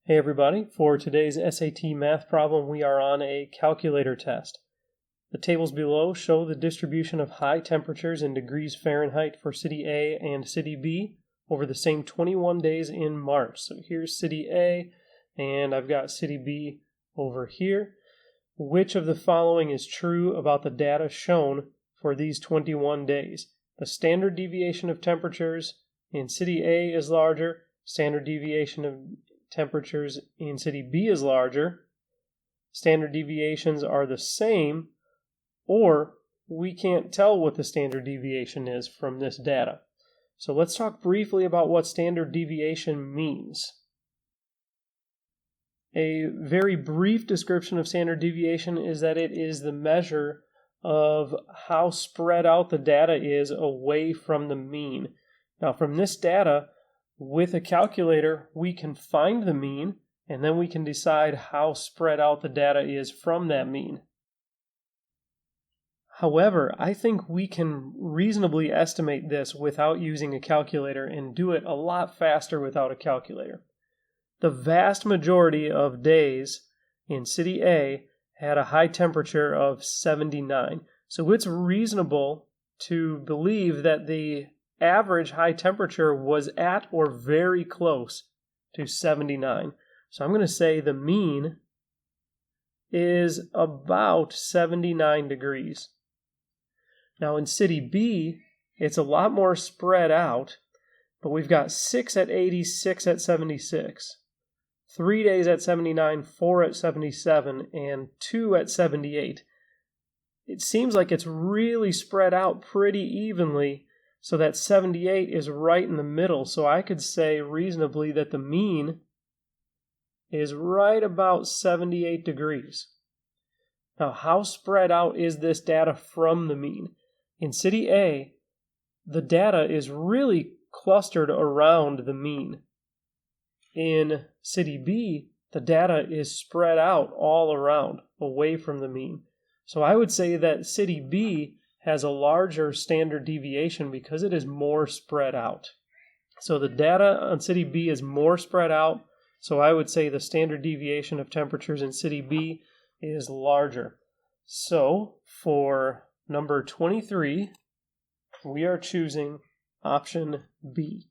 Hey everybody, for today's SAT math problem we are on a calculator test. The tables below show the distribution of high temperatures in degrees Fahrenheit for City A and City B over the same 21 days in March. So here's City A and I've got City B over here. Which of the following is true about the data shown for these 21 days? The standard deviation of temperatures in City A is larger, standard deviation of temperatures in City B is larger, standard deviations are the same, or we can't tell what the standard deviation is from this data. So let's talk briefly about what standard deviation means. A very brief description of standard deviation is that it is the measure of how spread out the data is away from the mean. Now from this data, with a calculator, we can find the mean, and then we can decide how spread out the data is from that mean. However, I think we can reasonably estimate this without using a calculator and do it a lot faster without a calculator. The vast majority of days in City A had a high temperature of 79. So it's reasonable to believe that the average high temperature was at or very close to 79. So I'm going to say the mean is about 79 degrees. Now in City B, it's a lot more spread out, but we've got 6 at 80, 6 at 76. 3 days at 79, 4 at 77, and 2 at 78. It seems like it's really spread out pretty evenly, so that 78 is right in the middle. So I could say reasonably that the mean is right about 78 degrees. Now, how spread out is this data from the mean? In City A, the data is really clustered around the mean. In City B, the data is spread out all around, away from the mean. So I would say that City B has a larger standard deviation because it is more spread out. So the data on City B is more spread out, so I would say the standard deviation of temperatures in City B is larger. So for number 23, we are choosing option B.